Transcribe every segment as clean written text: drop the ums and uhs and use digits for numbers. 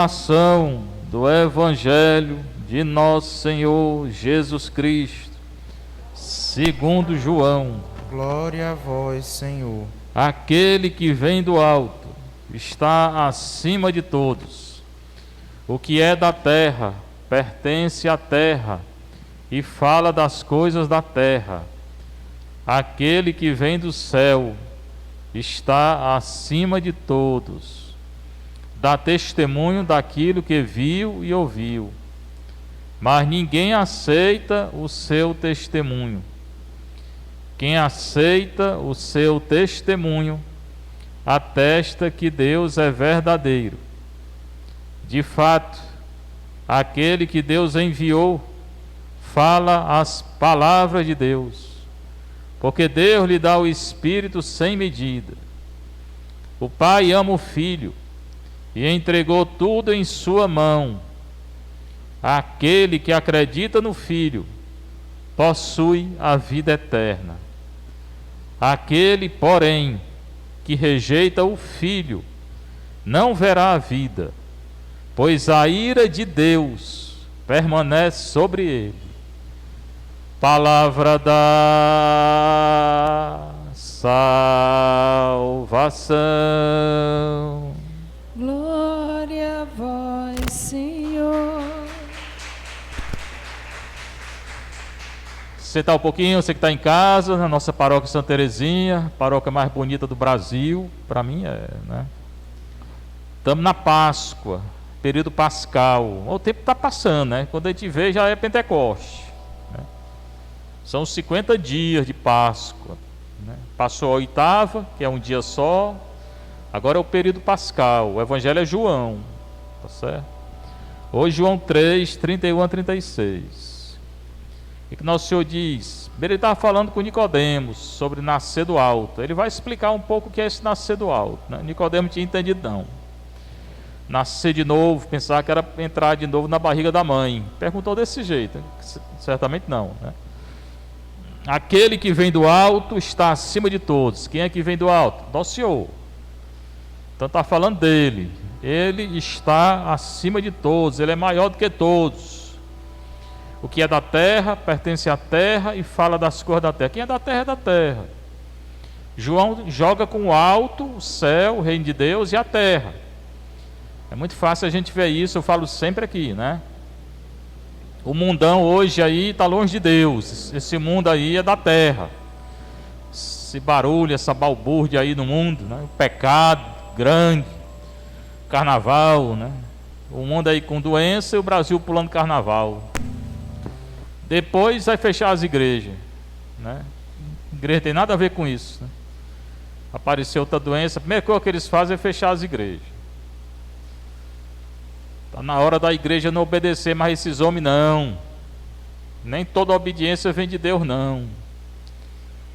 Ação do Evangelho de nosso Senhor Jesus Cristo, segundo João. Glória a vós, Senhor. Aquele que vem do alto está acima de todos. O que é da terra pertence à terra e fala das coisas da terra. Aquele que vem do céu está acima de todos. Dá testemunho daquilo que viu e ouviu, mas ninguém aceita o seu testemunho. Quem aceita o seu testemunho atesta que Deus é verdadeiro. De fato, aquele que Deus enviou fala as palavras de Deus, porque Deus lhe dá o Espírito sem medida. O Pai ama o Filho e entregou tudo em sua mão. Aquele que acredita no Filho possui a vida eterna. Aquele, porém, que rejeita o Filho não verá a vida, pois a ira de Deus permanece sobre ele. Palavra da salvação. Glória a vós, Senhor. Sentar um pouquinho, você que está em casa, na nossa paróquia Santa Terezinha, paróquia mais bonita do Brasil, para mim né? Estamos na Páscoa, período pascal. O tempo está passando, né? Quando a gente vê, já é Pentecoste, né? São 50 dias de Páscoa, né? Passou a oitava, que é um dia só. Agora é o período pascal. O Evangelho é João, tá certo? Hoje João 3, 31 a 36. O que Nosso Senhor diz? Ele estava falando com Nicodemos sobre nascer do alto. Ele vai explicar um pouco o que é esse nascer do alto, né? Nicodemos tinha entendido não. Nascer de novo, pensar que era entrar de novo na barriga da mãe. Perguntou desse jeito, certamente não, né? Aquele que vem do alto está acima de todos. Quem é que vem do alto? Nosso Senhor. Então está falando dele. Ele está acima de todos, ele é maior do que todos. O que é da terra pertence à terra e fala das coisas da terra. Quem é da terra é da terra. João joga com o alto, o céu, o reino de Deus e a terra. É muito fácil a gente ver isso, eu falo sempre aqui, né? O mundão hoje aí está longe de Deus. Esse mundo aí é da terra. Esse barulho, essa balbúrdia aí no mundo, né? O pecado grande, carnaval, né? O mundo aí com doença e o Brasil pulando carnaval. Depois vai fechar as igrejas, né? A igreja tem nada a ver com isso, né? Apareceu outra doença, a primeira coisa que eles fazem é fechar as igrejas. Está na hora da igreja não obedecer mais esses homens, não. Nem toda obediência vem de Deus, não.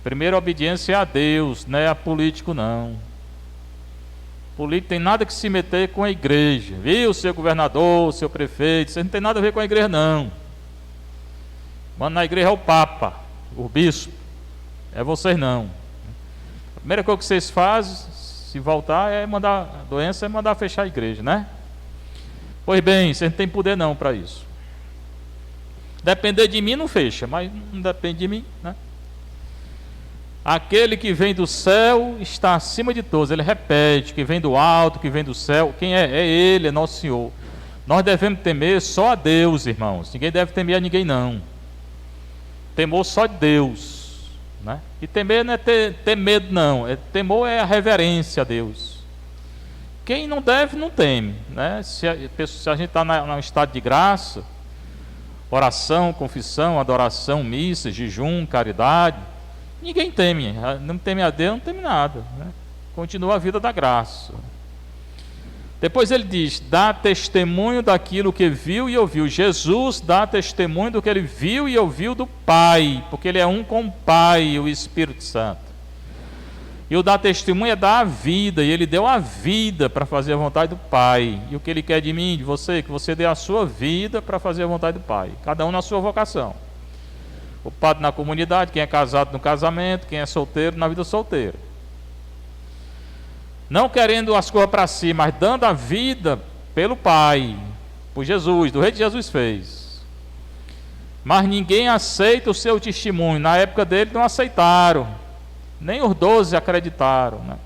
Primeira obediência é a Deus, não é a político, não. Político tem nada que se meter com a igreja, viu? Seu governador, seu prefeito, você não tem nada a ver com a igreja, não. Manda na igreja é o Papa, o bispo, é vocês não. A primeira coisa que vocês fazem, se voltar, é mandar a doença, é mandar fechar a igreja, né? Pois bem, vocês não tem poder não para isso. Depender de mim não fecha, mas não depende de mim, né? Aquele que vem do céu está acima de todos. Ele repete, que vem do alto, que vem do céu. Quem é? É Ele, é nosso Senhor. Nós devemos temer só a Deus, irmãos. Ninguém deve temer a ninguém, não. Temor só de Deus, né? E temer não é ter medo, não. Temor é a reverência a Deus. Quem não deve, não teme, né? Se a gente está num estado de graça, oração, confissão, adoração, missa, jejum, caridade, ninguém teme. Não teme a Deus, não teme nada, né? Continua a vida da graça. Depois ele diz, dá testemunho daquilo que viu e ouviu. Jesus dá testemunho do que ele viu e ouviu do Pai, porque ele é um com o Pai, o Espírito Santo. E o dar testemunho é dar a vida, e ele deu a vida para fazer a vontade do Pai. E o que ele quer de mim, de você, que você dê a sua vida para fazer a vontade do Pai. Cada um na sua vocação. O padre na comunidade, quem é casado no casamento, quem é solteiro na vida solteira. Não querendo as coisas para si, mas dando a vida pelo Pai, por Jesus, do jeito que Jesus fez. Mas ninguém aceita o seu testemunho. Na época dele não aceitaram, nem os 12 acreditaram, né?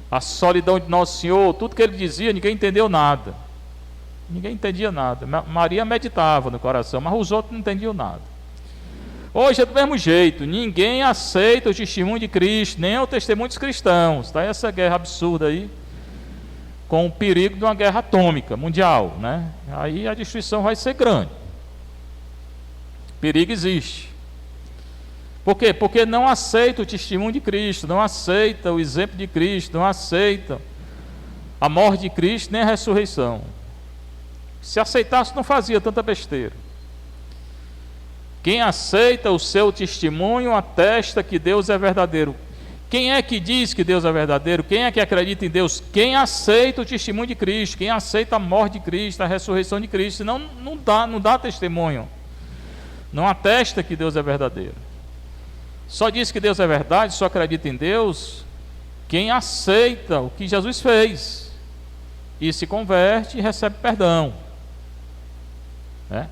A solidão de Nosso Senhor, tudo que ele dizia, ninguém entendeu nada. Ninguém entendia nada. Maria meditava no coração, mas os outros não entendiam nada. Hoje é do mesmo jeito, ninguém aceita o testemunho de Cristo, nem o testemunho dos cristãos. Está essa guerra absurda aí, com o perigo de uma guerra atômica mundial, né? Aí a destruição vai ser grande. Perigo existe. Por quê? Porque não aceita o testemunho de Cristo, não aceita o exemplo de Cristo, não aceita a morte de Cristo, nem a ressurreição. Se aceitasse, não fazia tanta besteira. Quem aceita o seu testemunho atesta que Deus é verdadeiro. Quem é que diz que Deus é verdadeiro? Quem é que acredita em Deus? Quem aceita o testemunho de Cristo, quem aceita a morte de Cristo, a ressurreição de Cristo, senão não dá testemunho. Não atesta que Deus é verdadeiro. Só diz que Deus é verdade, só acredita em Deus quem aceita o que Jesus fez e se converte e recebe perdão, né?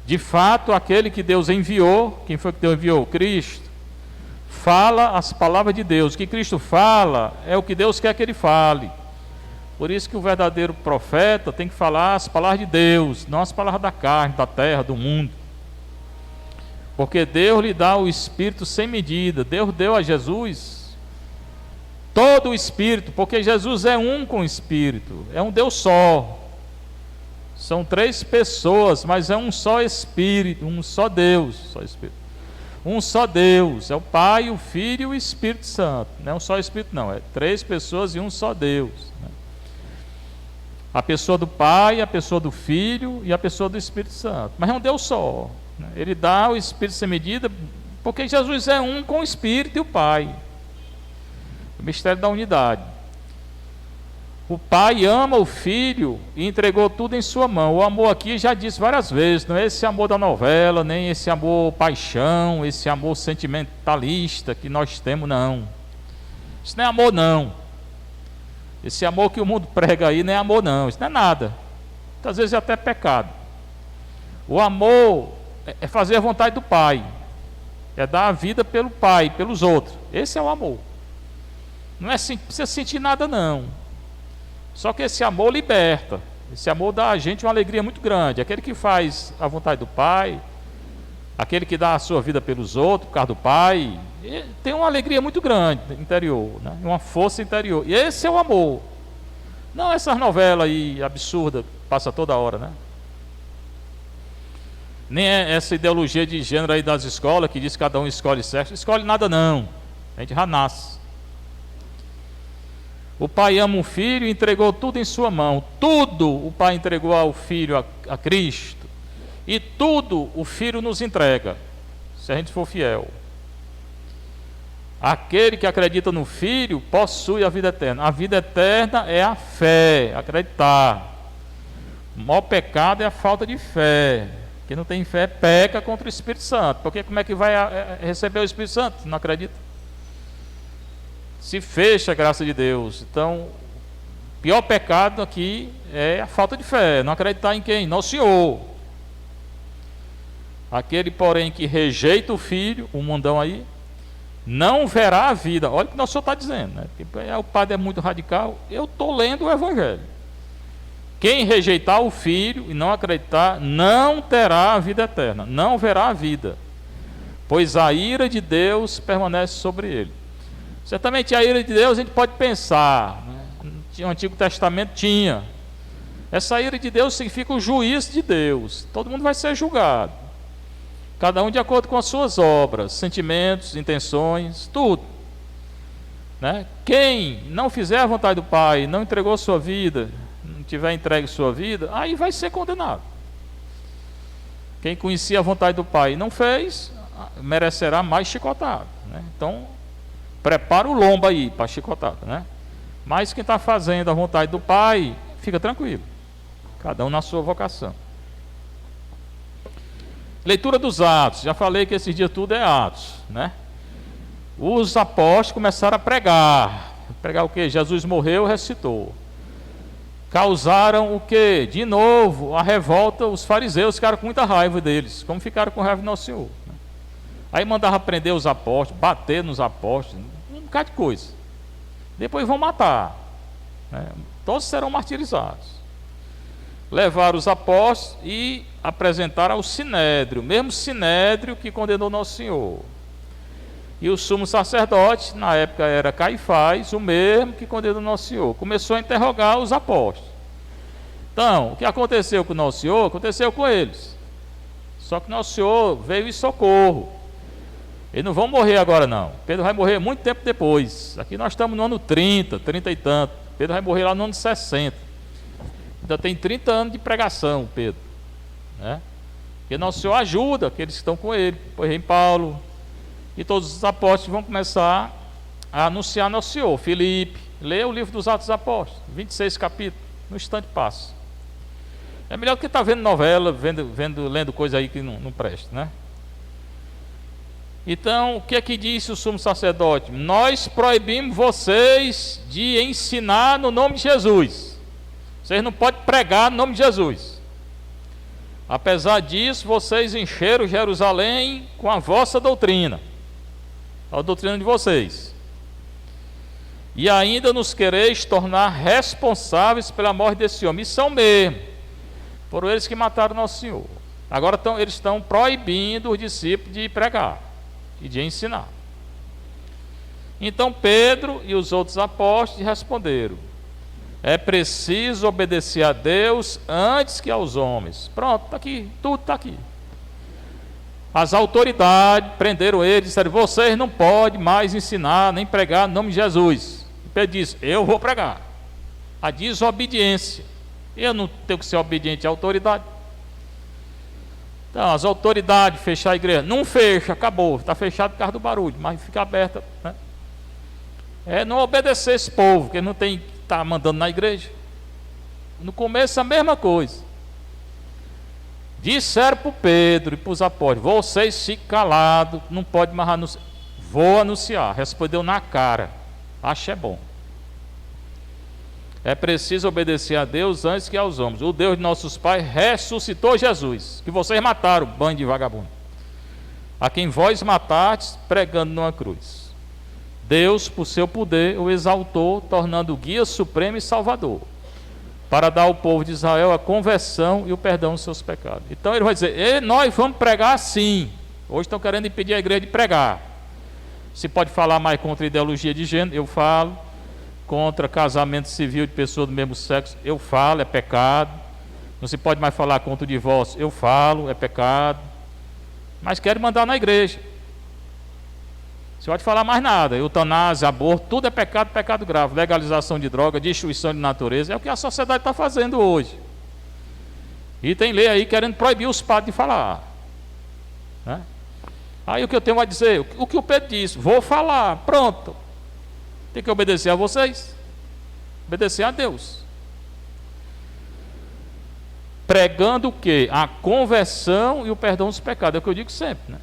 De fato, aquele que Deus enviou, quem foi que Deus enviou? Cristo. Fala as palavras de Deus. O que Cristo fala é o que Deus quer que ele fale. Por isso que o verdadeiro profeta tem que falar as palavras de Deus, não as palavras da carne, da terra, do mundo. Porque Deus lhe dá o Espírito sem medida. Deus deu a Jesus todo o Espírito, porque Jesus é um com o Espírito, é um Deus só. São 3 pessoas, mas é um só Espírito, um só Deus, só Espírito. Um só Deus, é o Pai, o Filho e o Espírito Santo. Não é um só Espírito não, é 3 pessoas e um só Deus, né? A pessoa do Pai, a pessoa do Filho e a pessoa do Espírito Santo. Mas é um Deus só, né? Ele dá o Espírito sem medida, porque Jesus é um com o Espírito e o Pai. O mistério da unidade. O Pai ama o Filho e entregou tudo em sua mão. O amor aqui, já disse várias vezes, não é esse amor da novela, nem esse amor paixão, esse amor sentimentalista que nós temos, não. Isso não é amor, não. Esse amor que o mundo prega aí não é amor, não. Isso não é nada. Muitas vezes é até pecado. O amor é fazer a vontade do Pai, é dar a vida pelo Pai, pelos outros. Esse é o amor. Não precisa sentir nada, não. Só que esse amor liberta. Esse amor dá a gente uma alegria muito grande. Aquele que faz a vontade do Pai, aquele que dá a sua vida pelos outros, por causa do Pai, tem uma alegria muito grande interior, né? Uma força interior. E esse é o amor. Não essas novelas aí absurdas, passa toda hora, né? Nem essa ideologia de gênero aí das escolas, que diz que cada um escolhe sexo. Escolhe nada, não. A gente já nasce. O Pai ama o Filho e entregou tudo em sua mão. Tudo o Pai entregou ao Filho, a Cristo. E tudo o Filho nos entrega, se a gente for fiel. Aquele que acredita no Filho possui a vida eterna. A vida eterna é a fé, acreditar. O maior pecado é a falta de fé. Quem não tem fé peca contra o Espírito Santo. Porque como é que vai receber o Espírito Santo? Não acredita? Se fecha a graça de Deus. Então, o pior pecado aqui é a falta de fé, não acreditar em quem? No Senhor. Aquele, porém, que rejeita o Filho, o mundão aí, não verá a vida. Olha o que o Senhor está dizendo, né? Porque o padre é muito radical. Eu estou lendo o Evangelho. Quem rejeitar o Filho e não acreditar, não terá a vida eterna, não verá a vida, pois a ira de Deus permanece sobre ele. Certamente a ira de Deus a gente pode pensar, né? O Antigo Testamento tinha. Essa ira de Deus significa o juízo de Deus. Todo mundo vai ser julgado. Cada um de acordo com as suas obras, sentimentos, intenções, tudo, né? Quem não fizer a vontade do Pai, não entregou sua vida, não tiver entregue sua vida, aí vai ser condenado. Quem conhecia a vontade do Pai e não fez, merecerá mais chicotado, né? Então, prepara o lombo aí para chicotada, né? Mas quem está fazendo a vontade do Pai, fica tranquilo. Cada um na sua vocação. Leitura dos Atos. Já falei que esse dia tudo é Atos, né? Os apóstolos começaram a pregar. Pregar o quê? Jesus morreu, ressuscitou. causaram o quê? De novo, a revolta, os fariseus ficaram com muita raiva deles, como ficaram com raiva de Nosso Senhor. Né? Aí mandava prender os apóstolos, bater nos apóstolos, um bocado de coisa. Depois vão matar. Né? Todos serão martirizados. Levaram os apóstolos e apresentaram ao Sinédrio, o mesmo Sinédrio que condenou Nosso Senhor. E o sumo sacerdote, na época era Caifás, o mesmo que condenou Nosso Senhor. Começou a interrogar os apóstolos. Então, o que aconteceu com Nosso Senhor, aconteceu com eles. Só que Nosso Senhor veio em socorro. Eles não vão morrer agora não. Pedro vai morrer muito tempo depois. Aqui nós estamos no ano 30 e tanto. Pedro vai morrer lá no ano 60. Ainda tem 30 anos de pregação, Pedro. Né? Porque Nosso Senhor ajuda aqueles que estão com ele. Depois vem Paulo. E todos os apóstolos vão começar a anunciar Nosso Senhor. Filipe, leia o livro dos Atos dos Apóstolos, 26 capítulos, no instante passa. É melhor do que estar vendo novela, lendo coisa aí que não presta, né? Então, o que é que disse o sumo sacerdote? Nós proibimos vocês de ensinar no nome de Jesus. Vocês não podem pregar no nome de Jesus. Apesar disso, vocês encheram Jerusalém com a vossa doutrina. A doutrina de vocês. E ainda nos quereis tornar responsáveis pela morte desse homem. E são mesmo. Foram eles que mataram Nosso Senhor. Agora eles estão proibindo os discípulos de pregar e de ensinar. Então Pedro e os outros apóstolos responderam: é preciso obedecer a Deus antes que aos homens. Pronto, está aqui, tudo está aqui. As autoridades prenderam eles e disseram: vocês não podem mais ensinar nem pregar no nome de Jesus. E Pedro disse: eu vou pregar. A desobediência. Eu não tenho que ser obediente à autoridade. Então, as autoridades fechar a igreja. Não fecha, acabou. Está fechado por causa do barulho, mas fica aberta. Né? É não obedecer esse povo, que não tem que estar mandando na igreja. No começo a mesma coisa. Disseram para o Pedro e para os apóstolos: vocês fiquem calados, não pode mais anunciar. Vou anunciar. Respondeu na cara: acho é bom. É preciso obedecer a Deus antes que aos homens. O Deus de nossos pais ressuscitou Jesus, que vocês mataram, bando de vagabundo, a quem vós matastes pregando numa cruz. Deus, por seu poder, o exaltou, tornando o guia supremo e salvador, para dar ao povo de Israel a conversão e o perdão dos seus pecados. Então ele vai dizer: nós vamos pregar sim. Hoje estão querendo impedir a igreja de pregar. Se pode falar mais contra a ideologia de gênero, eu falo. Contra casamento civil de pessoas do mesmo sexo, eu falo, é pecado. Não se pode mais falar contra o divórcio, eu falo, é pecado. Mas querem mandar na igreja. Você pode falar mais nada. Eutanásia, aborto, tudo é pecado, pecado grave. Legalização de droga, destruição de natureza. É o que a sociedade está fazendo hoje. E tem lei aí querendo proibir os padres de falar. Né? Aí o que eu tenho a dizer? O que o Pedro disse: vou falar, pronto. Tem que obedecer a vocês. Obedecer a Deus. Pregando o quê? A conversão e o perdão dos pecados. É o que eu digo sempre,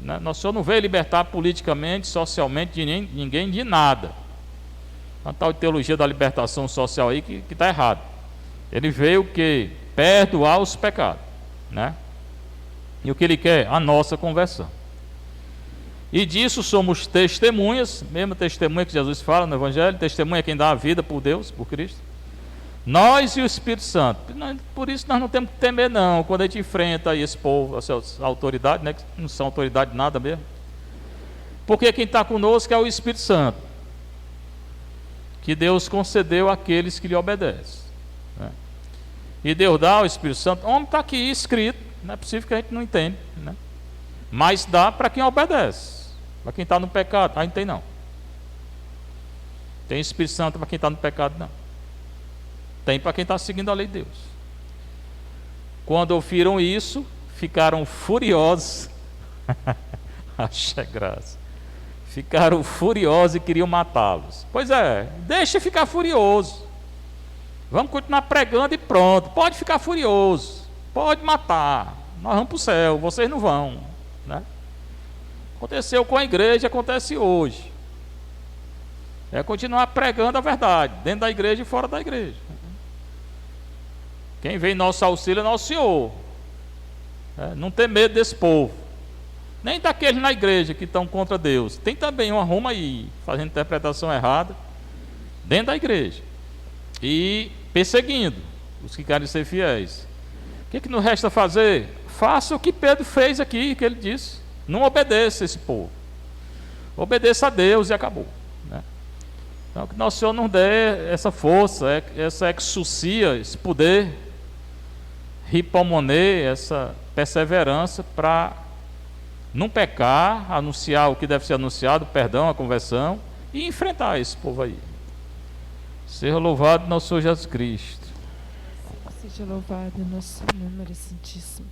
né? Nosso Senhor não veio libertar politicamente, socialmente de ninguém de nada. Uma tal de teologia da libertação social aí que está errado. Ele veio o quê? Perdoar os pecados, né? E o que ele quer? A nossa conversão. E disso somos testemunhas, mesmo testemunha que Jesus fala no Evangelho. Testemunha é quem dá a vida por Deus, por Cristo. Nós e o Espírito Santo. Por isso nós não temos que temer não, quando a gente enfrenta aí esse povo, essas autoridades, né, que não são autoridade de nada mesmo. Porque quem está conosco é o Espírito Santo, que Deus concedeu àqueles que lhe obedecem, né? E Deus dá ao Espírito Santo. Homem, está aqui escrito, não é possível que a gente não entenda, né? Mas dá para quem obedece. Para quem está no pecado, aí não tem não. Tem Espírito Santo para quem está no pecado, não. Tem para quem está seguindo a lei de Deus. Quando ouviram isso, ficaram furiosos. Acha graça. Ficaram furiosos e queriam matá-los. Pois é, deixa ficar furioso. Vamos continuar pregando e pronto. Pode ficar furioso. Pode matar. Nós vamos para o céu, vocês não vão, né? Aconteceu com a igreja, acontece hoje. É continuar pregando a verdade, dentro da igreja e fora da igreja. Quem vem em nosso auxílio é nosso Senhor. Não tem medo desse povo, nem daqueles na igreja que estão contra Deus. Tem também uma Roma aí, fazendo interpretação errada, dentro da igreja, e perseguindo os que querem ser fiéis. O que nos resta fazer? Faça o que Pedro fez aqui, que ele disse. Não obedeça esse povo. Obedeça a Deus e acabou, né? Então que nosso Senhor nos dê essa força, essa exousia, esse poder, hipomonê, essa perseverança para não pecar, anunciar o que deve ser anunciado, perdão, a conversão, e enfrentar esse povo aí. Seja louvado nosso Senhor Jesus Cristo. Seja louvado nosso nome, Santíssimo.